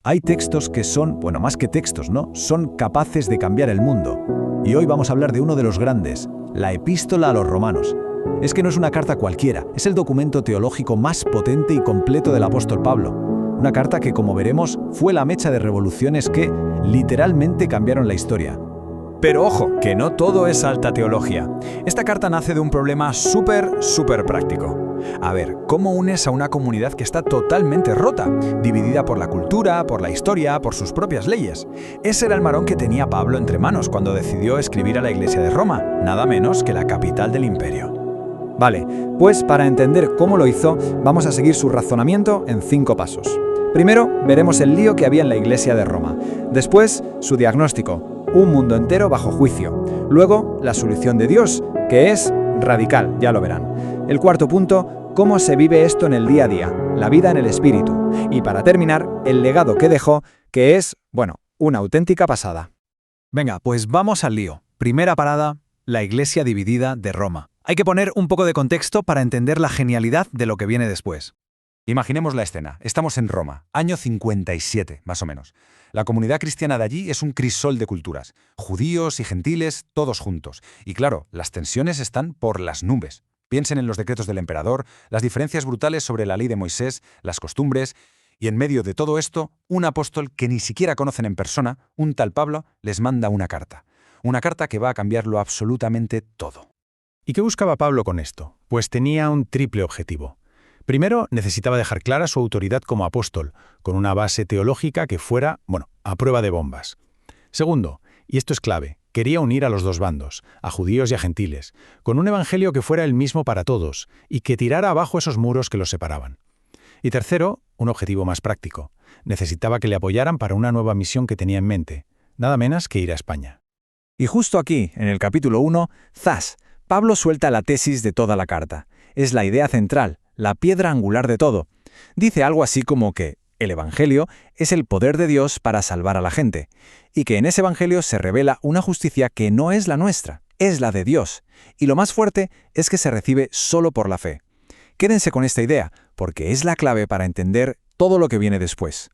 Hay textos que son, bueno, más que textos, ¿no? Son capaces de cambiar el mundo. Y hoy vamos a hablar de uno de los grandes, la Epístola a los Romanos. Es que no es una carta cualquiera, es el documento teológico más potente y completo del apóstol Pablo. Una carta que, como veremos, fue la mecha de revoluciones que, literalmente, cambiaron la historia. Pero ojo, que no todo es alta teología. Esta carta nace de un problema súper práctico. A ver, ¿cómo unes a una comunidad que está totalmente rota, dividida por la cultura, por la historia, por sus propias leyes? Ese era el marrón que tenía Pablo entre manos cuando decidió escribir a la Iglesia de Roma, nada menos que la capital del imperio. Vale, pues para entender cómo lo hizo, vamos a seguir su razonamiento en 5 pasos. Primero, veremos el lío que había en la Iglesia de Roma. Después, su diagnóstico, un mundo entero bajo juicio. Luego, la solución de Dios, que es radical, ya lo verán. El cuarto punto, cómo se vive esto en el día a día, la vida en el espíritu. Y para terminar, el legado que dejó, que es, bueno, una auténtica pasada. Venga, pues vamos al lío. Primera parada, la Iglesia dividida de Roma. Hay que poner un poco de contexto para entender la genialidad de lo que viene después. Imaginemos la escena. Estamos en Roma, año 57, más o menos. La comunidad cristiana de allí es un crisol de culturas. Judíos y gentiles, todos juntos. Y claro, las tensiones están por las nubes. Piensen en los decretos del emperador, las diferencias brutales sobre la ley de Moisés, las costumbres. Y en medio de todo esto, un apóstol que ni siquiera conocen en persona, un tal Pablo, les manda una carta. Una carta que va a cambiarlo absolutamente todo. ¿Y qué buscaba Pablo con esto? Pues tenía un triple objetivo. Primero, necesitaba dejar clara su autoridad como apóstol, con una base teológica que fuera, a prueba de bombas. Segundo, y esto es clave, quería unir a los dos bandos, a judíos y a gentiles, con un evangelio que fuera el mismo para todos y que tirara abajo esos muros que los separaban. Y tercero, un objetivo más práctico. Necesitaba que le apoyaran para una nueva misión que tenía en mente, nada menos que ir a España. Y justo aquí, en el capítulo 1, Pablo suelta la tesis de toda la carta. Es la idea central, la piedra angular de todo. Dice algo así como que el Evangelio es el poder de Dios para salvar a la gente, y que en ese Evangelio se revela una justicia que no es la nuestra, es la de Dios. Y lo más fuerte es que se recibe solo por la fe. Quédense con esta idea, porque es la clave para entender todo lo que viene después.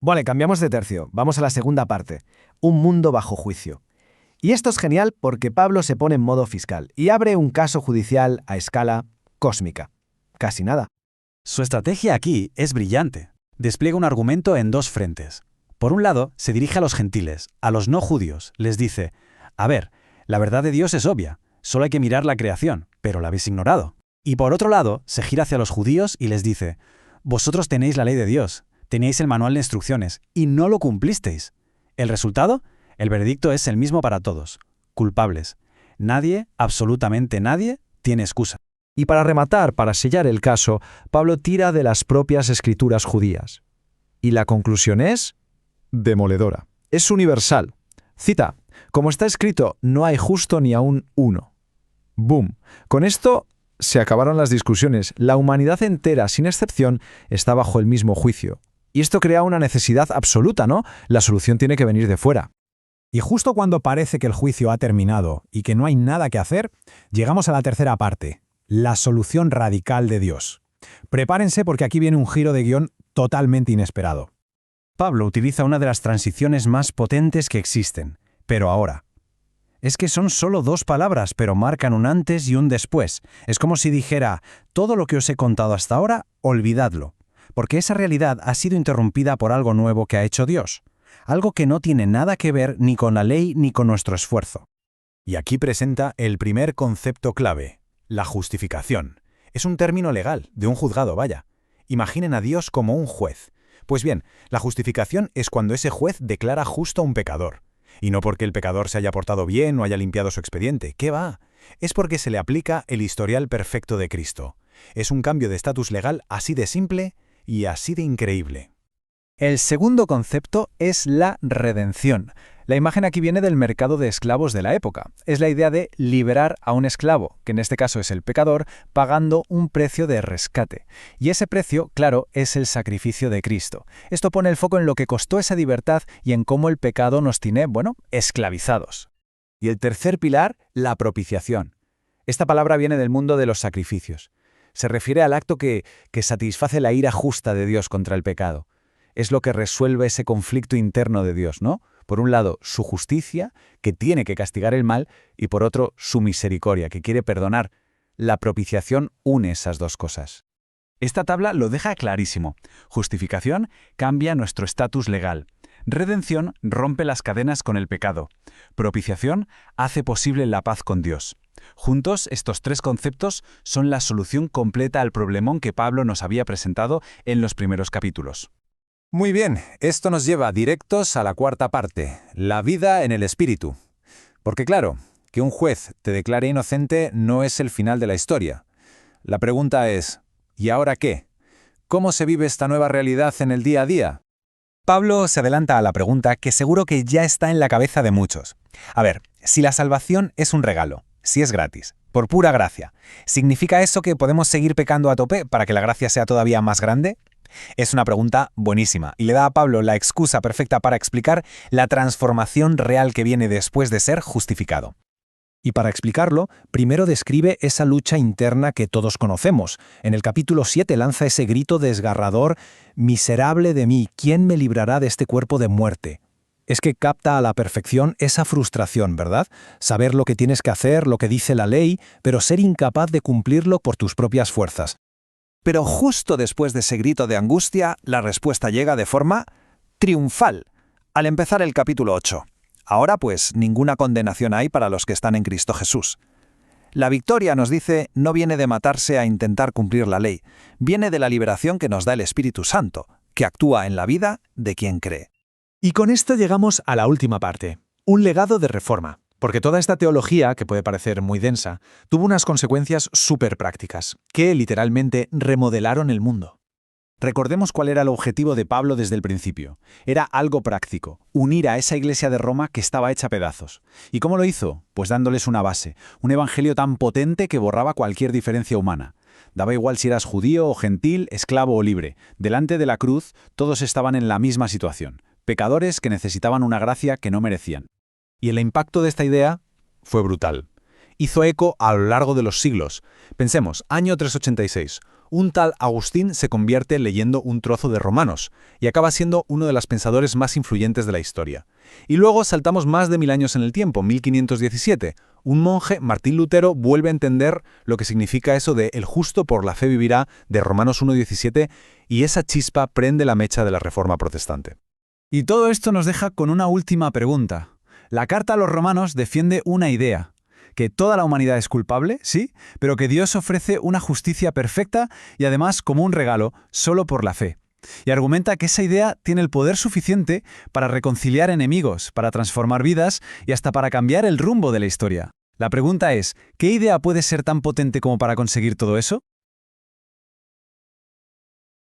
Vale, cambiamos de tercio. Vamos a la segunda parte. Un mundo bajo juicio. Y esto es genial porque Pablo se pone en modo fiscal y abre un caso judicial a escala cósmica. Casi nada. Su estrategia aquí es brillante. Despliega un argumento en 2 frentes. Por un lado, se dirige a los gentiles, a los no judíos. Les dice, a ver, la verdad de Dios es obvia, solo hay que mirar la creación, pero la habéis ignorado. Y por otro lado, se gira hacia los judíos y les dice, vosotros tenéis la ley de Dios, teníais el manual de instrucciones, y no lo cumplisteis. ¿El resultado? El veredicto es el mismo para todos. Culpables. Nadie, absolutamente nadie, tiene excusa. Y para rematar, para sellar el caso, Pablo tira de las propias escrituras judías. Y la conclusión es demoledora. Es universal. Cita, como está escrito, no hay justo ni aun uno. ¡Boom! Con esto se acabaron las discusiones. La humanidad entera, sin excepción, está bajo el mismo juicio. Y esto crea una necesidad absoluta, ¿no? La solución tiene que venir de fuera. Y justo cuando parece que el juicio ha terminado y que no hay nada que hacer, llegamos a la tercera parte, la solución radical de Dios. Prepárense porque aquí viene un giro de guión totalmente inesperado. Pablo utiliza una de las transiciones más potentes que existen, pero ahora. Es que son solo 2 palabras, pero marcan un antes y un después. Es como si dijera, todo lo que os he contado hasta ahora, olvidadlo, porque esa realidad ha sido interrumpida por algo nuevo que ha hecho Dios. Algo que no tiene nada que ver ni con la ley ni con nuestro esfuerzo. Y aquí presenta el primer concepto clave, la justificación. Es un término legal, de un juzgado, vaya. Imaginen a Dios como un juez. Pues bien, la justificación es cuando ese juez declara justo a un pecador. Y no porque el pecador se haya portado bien o haya limpiado su expediente, ¿qué va? Es porque se le aplica el historial perfecto de Cristo. Es un cambio de estatus legal así de simple y así de increíble. El segundo concepto es la redención. La imagen aquí viene del mercado de esclavos de la época. Es la idea de liberar a un esclavo, que en este caso es el pecador, pagando un precio de rescate. Y ese precio, claro, es el sacrificio de Cristo. Esto pone el foco en lo que costó esa libertad y en cómo el pecado nos tiene, esclavizados. Y el tercer pilar, la propiciación. Esta palabra viene del mundo de los sacrificios. Se refiere al acto que satisface la ira justa de Dios contra el pecado. es lo que resuelve ese conflicto interno de Dios, ¿no? Por un lado, su justicia, que tiene que castigar el mal, y por otro, su misericordia, que quiere perdonar. La propiciación une esas dos cosas. Esta tabla lo deja clarísimo. Justificación cambia nuestro estatus legal. Redención rompe las cadenas con el pecado. Propiciación hace posible la paz con Dios. Juntos, estos tres conceptos son la solución completa al problemón que Pablo nos había presentado en los primeros capítulos. Muy bien, esto nos lleva directos a la cuarta parte, la vida en el Espíritu. Porque claro, que un juez te declare inocente no es el final de la historia. La pregunta es, ¿y ahora qué? ¿Cómo se vive esta nueva realidad en el día a día? Pablo se adelanta a la pregunta que seguro que ya está en la cabeza de muchos. A ver, si la salvación es un regalo, si es gratis, por pura gracia, ¿significa eso que podemos seguir pecando a tope para que la gracia sea todavía más grande? Es una pregunta buenísima y le da a Pablo la excusa perfecta para explicar la transformación real que viene después de ser justificado. Y para explicarlo, primero describe esa lucha interna que todos conocemos. En el capítulo 7 lanza ese grito desgarrador: «Miserable de mí, ¿quién me librará de este cuerpo de muerte?». Es que capta a la perfección esa frustración, ¿verdad? Saber lo que tienes que hacer, lo que dice la ley, pero ser incapaz de cumplirlo por tus propias fuerzas. Pero justo después de ese grito de angustia, la respuesta llega de forma triunfal, al empezar el capítulo 8. Ahora pues ninguna condenación hay para los que están en Cristo Jesús. La victoria, nos dice, no viene de matarse a intentar cumplir la ley, viene de la liberación que nos da el Espíritu Santo, que actúa en la vida de quien cree. Y con esto llegamos a la última parte, un legado de reforma. Porque toda esta teología, que puede parecer muy densa, tuvo unas consecuencias súper prácticas, que literalmente remodelaron el mundo. Recordemos cuál era el objetivo de Pablo desde el principio. Era algo práctico, unir a esa iglesia de Roma que estaba hecha a pedazos. ¿Y cómo lo hizo? Pues dándoles una base, un evangelio tan potente que borraba cualquier diferencia humana. Daba igual si eras judío o gentil, esclavo o libre. Delante de la cruz, todos estaban en la misma situación, pecadores que necesitaban una gracia que no merecían. Y el impacto de esta idea fue brutal. Hizo eco a lo largo de los siglos. Pensemos, año 386. Un tal Agustín se convierte leyendo un trozo de Romanos y acaba siendo uno de los pensadores más influyentes de la historia. Y luego saltamos más de 1000 años en el tiempo, 1517. Un monje, Martín Lutero, vuelve a entender lo que significa eso de «el justo por la fe vivirá» de Romanos 1:17, y esa chispa prende la mecha de la Reforma protestante. Y todo esto nos deja con una última pregunta. La carta a los romanos defiende una idea, que toda la humanidad es culpable, sí, pero que Dios ofrece una justicia perfecta y además como un regalo, solo por la fe. Y argumenta que esa idea tiene el poder suficiente para reconciliar enemigos, para transformar vidas y hasta para cambiar el rumbo de la historia. La pregunta es, ¿qué idea puede ser tan potente como para conseguir todo eso?